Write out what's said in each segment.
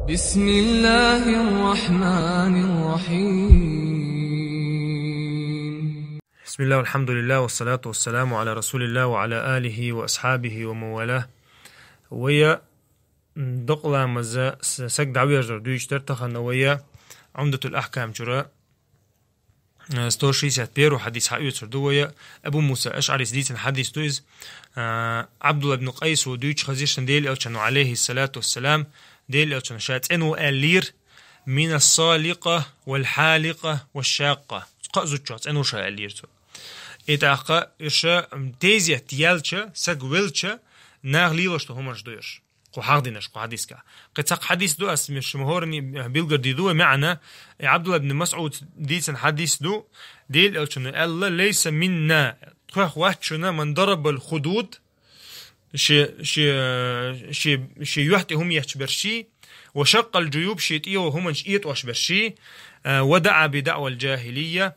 بسم الله الرحمن الرحيم. بسم الله والحمد لله والصلاة والسلام على رسول الله وعلى آله وأصحابه وموالاه. ويا دقلا مزا سك دعوية جردويش ترتخن ويا عمدة الأحكام جرا ستوشي بيرو حديث حقيقة سردوية أبو موسى أشعري سديت حديث دويز عبد الله بن قيس ودويش خزيش ديل ألشانو عليه الصلاة والسلام ديل ألشان شات إنو ألير من الصالقة والحالقة والشاقة قازو تشات إنو شا ألير إتاقا إرشا تيزيا تيالشا سق ويلشا ناغليلوش تهمش دويش قو حاضنش قو حديثك قد حديث دو اسمش مهورني بيلقر دي دو معنى عبد الله بن مسعود ديتن حديث دو ديل ألشان الله ليس منا خوخ واتشنا من ضرب الخدود شي يحتي هم يحتبرشي وشق الجيوب شيتيه وهم شئيت واشبرشي ودعا بدعوى الجاهلية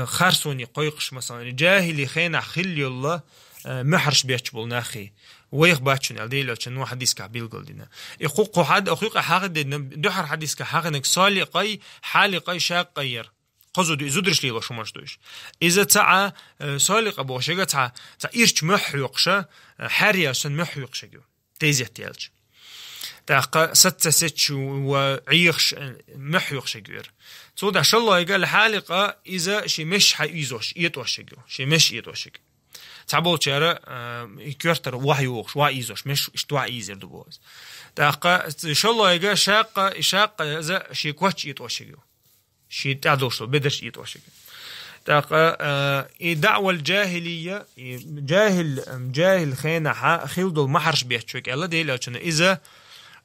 خرسوني قيقش مثلا جاهلي خينا خلي الله محرش بيتشبول ناخي ويخ باتشن الديل لو حديث كابيل قلدنا يقوق حد اخوق حاقد دحر حديث كحاقنك صالقي حالقي شاقير قصد يزدرش لي شو مشدوش اذا تاع صالق ابو شيغا تاع ايرش محيقشه حريا سن محيقشه تيزيتيلش تاع ستسچ وعيخش محيقشه غير تو دا شالله يقال حالقه اذا شي مش حيزوش يتوشغ شي مش يتوشغ تعبول شارع يكرتر وحيوخش وايزوش مش اشتوا ايزر دبوز تاع شالله يقال شاقه اذا شي كوتش يتوشغ شي تعدوشو بدرش يتوشك تاقا دعوة الجاهلية جاهل خينا خيلدو المحرش بيحشوك الله دي لأچنا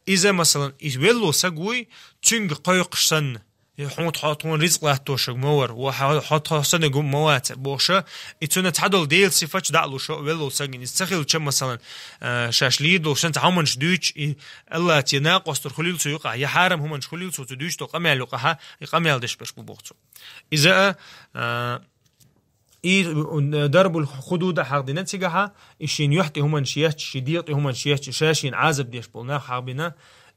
إذا مثلا يولو سقوي تنج قيقشن يحوط حاطون رزق لاتوشك مور وحاط حسن قم موات بوشا يتونا تعدل ديل صفاتش دعلو شو ولو سقين يستخيل كم مثلا شاش ليدو شنت عمنش دوش الله تناق وستر خليل سو يقع يحارم همنش خليل سو تدوش تو قمال يقع يقمال دش بش بوقتو إذا درب الخدود حاضنة تجاها إشين يحتي همن شيات شديط همن شيات شاشين عازب ديش بولنا حابنا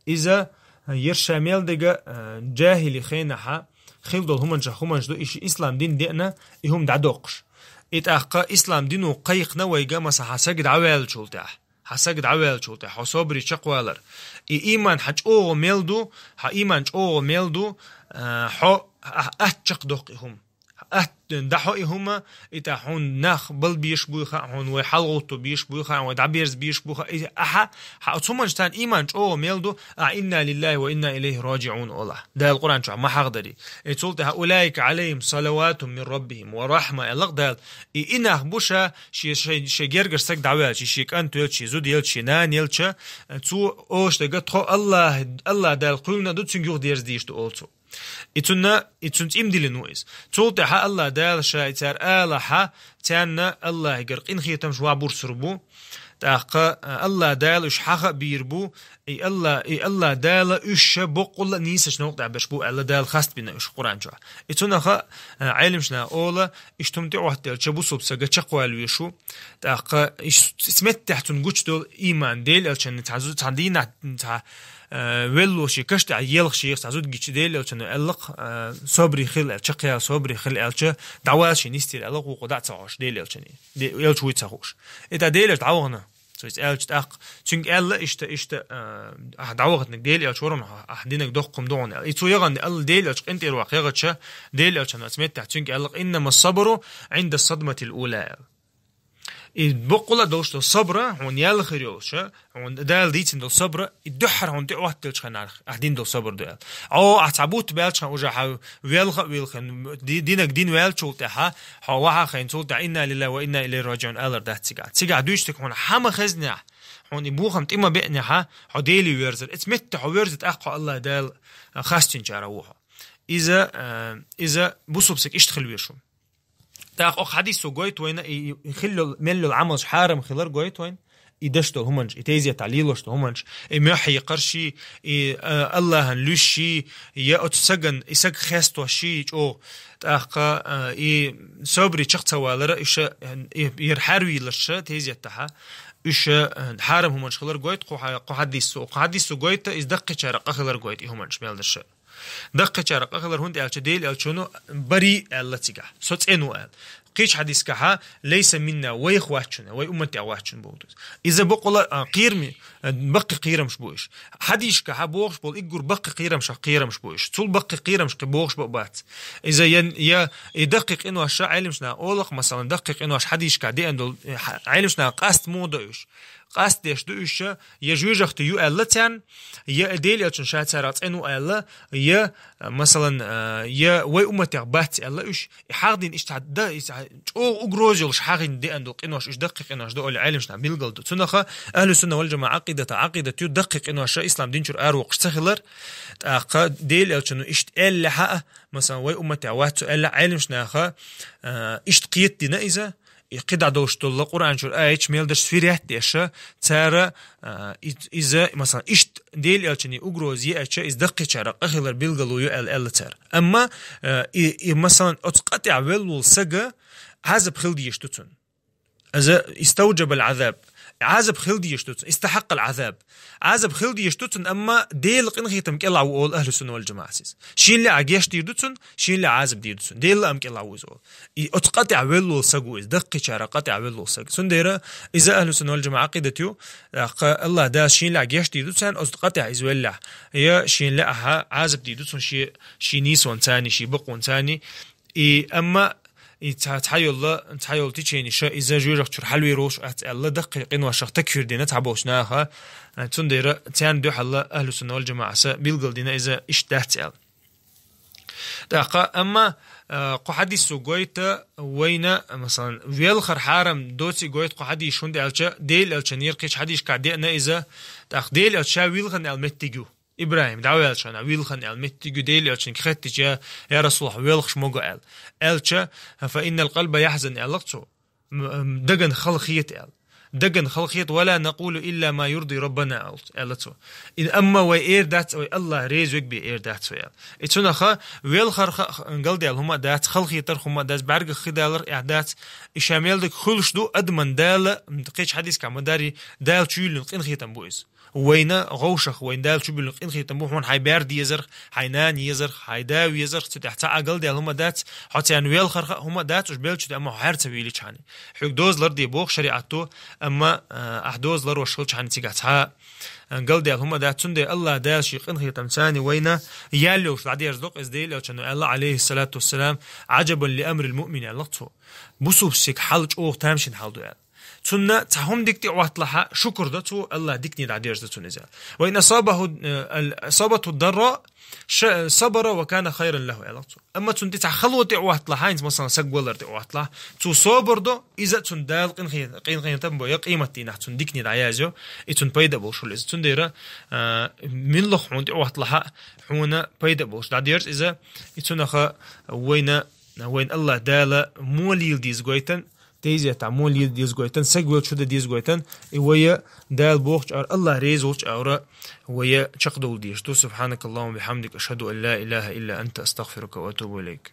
إذا يرشامل دقا جاهلي خينها خيلدول همنش دو إيش إسلام دين دينا يهم دعدوقش إتاقا إسلام دينو قيقنا ويقا مسا حساقد عوال شولتاح حصابري شقوالر إيمان حج أوغو ميلدو إيمان أوغو ميلدو أتشق دوقهم دحوي هما إتاحون ناخ بل بيشبوخا هون وحلغوتو بيشبوخا ودعبيرز بيشبوخا أها حأتومنجتان إيمان أو ميلدو إنا لله وإنا إليه راجعون الله ده القرآن شو ما حقدري إتولت أولئك عليهم صلوات من ربهم ورحمة الله ده إنا بوشا شي جرجر سك دعوات شي كان تيل شي زود يل شي نان يل شا تو أوش ده قط الله ده القلنا دو تنجور ديرز ديش تو أولتو إتونا إمدل نويز تولت ح الله دال شايتر آلها تانا الله يقرق إن خيتم شوا بورسربو تاقا الله دال إش حق بيربو إي الله دال إش بقول نيسش نوقع بشبو الله دال خاست بنا إش قرآن جا إتونا خا علمشنا أولا إش تمتعو حتى الشبو صبسا قشقوال ويشو تاقا إش سمت تحتن قوش دول إيمان ديل ألشان تعدين ولو شي كشت يلخ شي تعزود جيش ديل ألشان ألق صبري خل ألشقيا صبري خل ألش دعوات شي نستير ألق وقدع تعاش ديل ألشان يلش ويتسخوش إذا ديل تعوغنا سويت ألش تأق تشنج ألا إشت دعوغتنك ديل ألش ورنا أحدينك دقكم دون إتو يغن أل ديل ألش أنت الواقع يغتش ديل ألشان أسمت تشنج ألق إنما الصبر عند الصدمة الأولى بقولة دوشتو الصبر هون يالخير يوشة هون دال ديتين دو الصبر الدحر هون دي واحد تلش خنار أحدين دو الصبر دال أعتبوت بالش خن وجا ويلخن دينك دين ويلشو تها حواها خين تقول إنا لله وإنا إليه راجعون ألر ده تيجا دوشتك هون حما خزنة هون يبوخم تيما بينها حديلي ويرزر اتمت حويرزت أقوى الله دال خاستين جاروها إذا بوسبسك إشتخل ويرشو تاق حديث جويت وين يخلوا ملوا العمل حارم خلر جويت وين إدشتو همنش إتيزي تعليلوشتو همنش إمحي قرشي الله لوشي يا أتسجن إسق خستو شي أو تأخا صبري شخص والر إيش يرحروي لش تيزي تها إيش حارم همنش خلر قويت قحديسو قويت إز دقة شرق خلر قويت همنش ميلدش دقة شرق خلر هند ألش ديل ألشونو بري ألتيجا صوت إنو أل قيش حديث كها ليس منا ويخ واتشنا وي أمتي واتشن بودس إذا بقول قيرمي بقي قيرم شبوش حديث كها بوخش بقول إجور بقي قيرم شبوش طول بقي قيرم بوخش بقبات إذا يا يدقق إنه الشيء علمشنا أولق مثلا دقق إنه حديث كدي إنه علمشنا قاست موضوعش قاست ديش دوش يجوجخت يو ألتان يا ديل يتشن شاترات إنه ألا يا مثلا يا وي أمتي بات ألا إيش حاضين إيش تعدى أو أجروزيلش حاضين دي إنه إنه إيش دقق إنه إيش دول علمشنا بيلقلد تناخ أهل السنة والجماعة عقيدة يدقق إنه الشيء إسلام دينشر أروق استخلر ديل يتشن إيش ألا حق مثلا وي أمتي وات ألا علمشنا خا إيش قيت دينا إذا قد عدوش طول القرآن شو آيش ميل درس فيريات ديشة ترى إذا مثلا إيش ديل يالشني أجروز يأتش إذا دقة شرق أخلر بيلقلو يال ترى أما مثلا أتقطع ويل سجى عذاب خلدي يشتتون إذا استوجب العذاب عذاب خلدي يشتتون استحق العذاب عذاب خلدي يشتتون أما ديل قنخيتم كلا وقول أهل السنة والجماعة شين اللي عجيش ديردتون شين اللي عذاب ديردتون ديل أم كلا وقول أتقطع ويل سجوا دقة شرق قطع ويل سج سنديرة إذا أهل السنة والجماعة عقيدتيو الله دا شين اللي عجيش ديردتون أتقطع إزوله يا شين لا عذاب ديردتون شي نيسون ثاني شي بقون ثاني أما تحيل تيجيني شا إذا جورك شر حلوي روش الله دقيق إنه شخ تكفير دينا تعبوش ناها تندير تيان دو حلا أهل السنة والجماعة بيلقل دينا إذا إيش تحتل دقة أما قحديسو قويتا وينا مثلا ويلخر حارم دوتي قويت قحدي شون ديل ألشا نيرقيش حديش كعدينا إذا ديل ألشا ويلخن المتجو إبراهيم دعوة ألشان ويلخن المتجو ديل ألشان كختش يا رسول الله ويلخش موجو ألشا فإن القلب يحزن ألقته دقن خلقيت دقن خلقيت ولا نقول إلا ما يرضي ربنا ألتو إن أما وإير دات وي الله ريزوك بإير دات ويا إتونا خا ويلخر قلدي هما دات خلقيتر هما دات برق خدالر إعدات إشاميل دك خلش دو أدمن دال متقيش حديث كمداري دال تشيل قين خيتم بويز وينا غوشخ وين دال شو بلق إن خيتم بوحون هاي بارد يزر هاينان يزر هايداو يزر تحت عقل ديال هما دات حتى يعني ويل خرخ هما دات وش بيلش أما حارت بيلي شاني حق دوز لردي بوخ شريعته أما أحدوز لر وشلش عن تيجاتها قال ديال هما دات سندي الله دال شيء إن خيتم ثاني وينا يالوش بعد يرزق إزديل أو كانوا الله عليه الصلاة والسلام عجبا لأمر المؤمن الله بوسوب سيك حالج أو تامشين حال دوال تنا تهم ديكتي واتلها شكر دتو الله ديكني دعديرز دتو نزال وإن أصابته الضراء صبر وكان خيرا له ألطو أما تنتي تخلوتي واتلها إنت مثلا سجولر تي واتلها تو صبر دو إذا تندال قين تنبو يقيمتي نح تنديكني دعيازو إتن بيدا بوش ولا إذا تنديرا من لخون تي واتلها حونا بيدا بوش دعديرز إذا إتنخا وين الله دالا موليل ديز قويتن تيزي تعمول يديز قويتن سجول شو ديز قويتن ويا دال بوخش أر الله ريزوش أورا ويا شقدول ديش تو سبحانك اللهم وبحمدك أشهد أن لا إله إلا أنت أستغفرك وأتوب إليك